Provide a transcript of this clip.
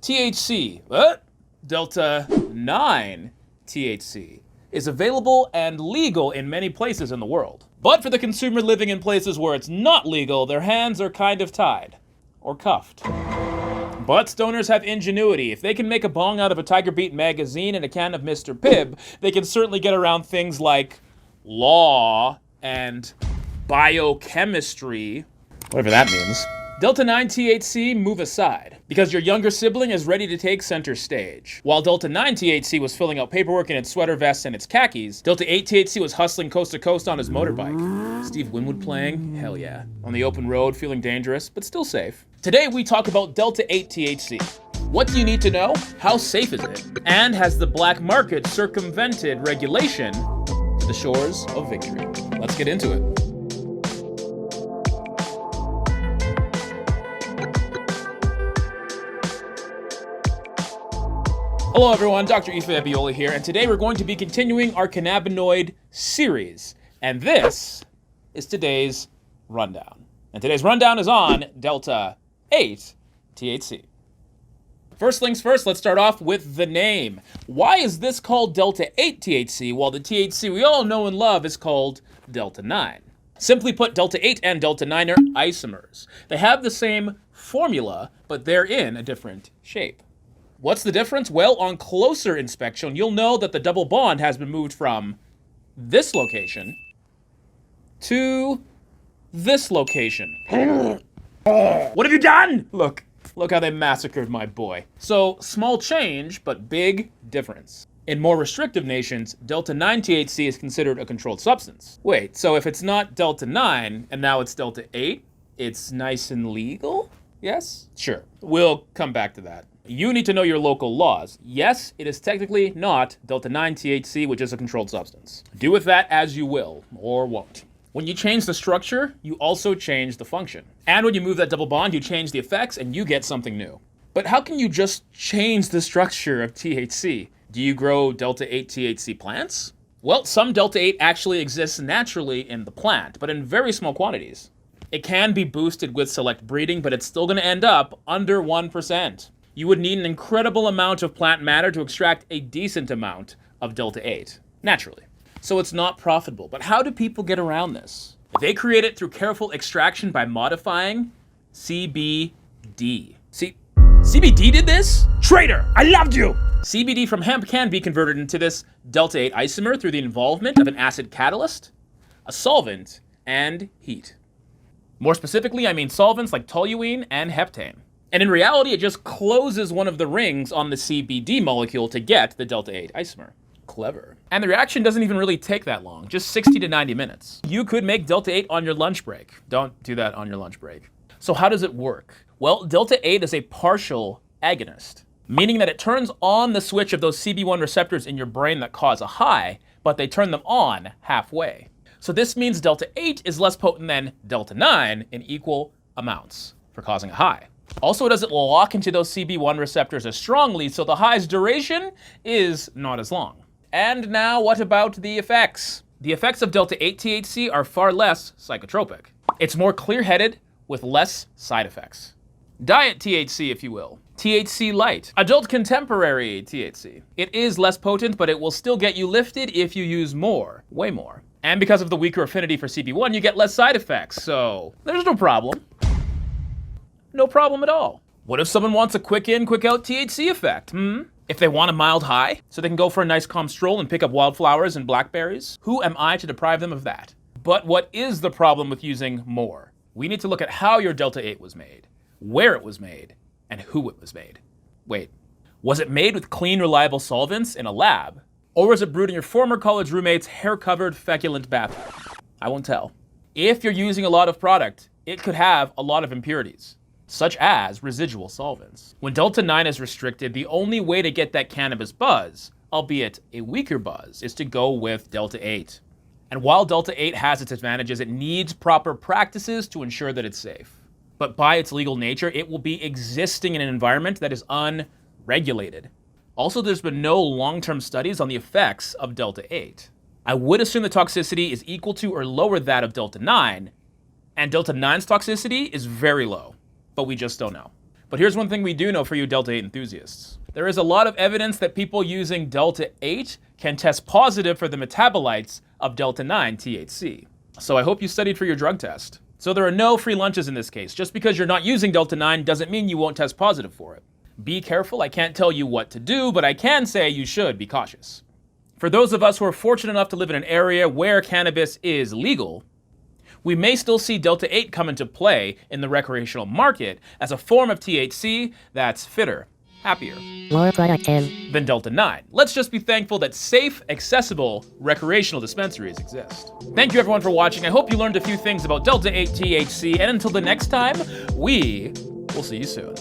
THC, Delta-9-THC, is available and legal in many places in the world. But for the consumer living in places where it's not legal, their hands are kind of tied. Or cuffed. But stoners have ingenuity. If they can make a bong out of a Tiger Beat magazine and a can of Mr. Pibb, they can certainly get around things like law and biochemistry, whatever that means. Delta-9-THC, move aside, because your younger sibling is ready to take center stage. While Delta-9-THC was filling out paperwork in its sweater vest and its khakis, Delta-8-THC was hustling coast to coast on his motorbike. Steve Winwood playing? Hell yeah. On the open road, feeling dangerous, but still safe. Today we talk about Delta-8-THC. What do you need to know? How safe is it? And has the black market circumvented regulation to the shores of victory? Let's get into it. Hello everyone, Dr. Ife Abiola here, and today we're going to be continuing our cannabinoid series. And this is today's rundown. And today's rundown is on Delta-8-THC. First things first, let's start off with the name. Why is this called Delta-8-THC while the THC we all know and love is called Delta-9? Simply put, Delta-8 and Delta-9 are isomers. They have the same formula, but they're in a different shape. What's the difference? Well, on closer inspection, you'll know that the double bond has been moved from this location to this location. What have you done? Look how they massacred my boy. So, small change, but big difference. In more restrictive nations, Delta-9-THC is considered a controlled substance. Wait, so if it's not Delta-9 and now it's Delta-8, it's nice and legal? Yes? Sure. We'll come back to that. You need to know your local laws. Yes, it is technically not Delta-9-THC, which is a controlled substance. Do with that as you will, or won't. When you change the structure, you also change the function. And when you move that double bond, you change the effects and you get something new. But how can you just change the structure of THC? Do you grow Delta-8-THC plants? Well, some Delta-8 actually exists naturally in the plant, but in very small quantities. It can be boosted with select breeding, but it's still going to end up under 1%. You would need an incredible amount of plant matter to extract a decent amount of Delta-8, naturally. So it's not profitable. But how do people get around this? They create it through careful extraction by modifying CBD. See, CBD did this? Traitor, I loved you! CBD from hemp can be converted into this Delta-8 isomer through the involvement of an acid catalyst, a solvent, and heat. More specifically, I mean solvents like toluene and heptane. And in reality, it just closes one of the rings on the CBD molecule to get the Delta-8 isomer. Clever. And the reaction doesn't even really take that long, just 60 to 90 minutes. You could make Delta-8 on your lunch break. Don't do that on your lunch break. So how does it work? Well, Delta-8 is a partial agonist, meaning that it turns on the switch of those CB1 receptors in your brain that cause a high, but they turn them on halfway. So this means Delta-8 is less potent than Delta-9 in equal amounts for causing a high. Also, it doesn't lock into those CB1 receptors as strongly, so the high's duration is not as long. And now, what about the effects? The effects of Delta-8-THC are far less psychotropic. It's more clear-headed with less side effects. Diet THC, if you will. THC light. Adult contemporary THC. It is less potent, but it will still get you lifted if you use more, way more. And because of the weaker affinity for CB1, you get less side effects, so there's no problem. No problem at all. What if someone wants a quick in, quick out THC effect? If they want a mild high, so they can go for a nice calm stroll and pick up wildflowers and blackberries, who am I to deprive them of that? But what is the problem with using more? We need to look at how your Delta-8 was made, where it was made, and who it was made. Wait, was it made with clean, reliable solvents in a lab? Or was it brewed in your former college roommate's hair-covered, feculent bathroom? I won't tell. If you're using a lot of product, it could have a lot of impurities, such as residual solvents. When Delta-9 is restricted, the only way to get that cannabis buzz, albeit a weaker buzz, is to go with Delta-8. And while Delta-8 has its advantages, it needs proper practices to ensure that it's safe. But by its legal nature, it will be existing in an environment that is unregulated. Also, there's been no long-term studies on the effects of Delta-8. I would assume the toxicity is equal to or lower that of Delta-9, and Delta-9's toxicity is very low, but we just don't know. But here's one thing we do know for you Delta-8 enthusiasts. There is a lot of evidence that people using Delta-8 can test positive for the metabolites of Delta-9-THC. So I hope you studied for your drug test. So there are no free lunches in this case. Just because you're not using Delta-9 doesn't mean you won't test positive for it. Be careful. I can't tell you what to do, but I can say you should be cautious. For those of us who are fortunate enough to live in an area where cannabis is legal, we may still see Delta-8 come into play in the recreational market as a form of THC that's fitter, happier, more productive than Delta-9. Let's just be thankful that safe, accessible recreational dispensaries exist. Thank you everyone for watching. I hope you learned a few things about Delta-8-THC, and until the next time, we will see you soon.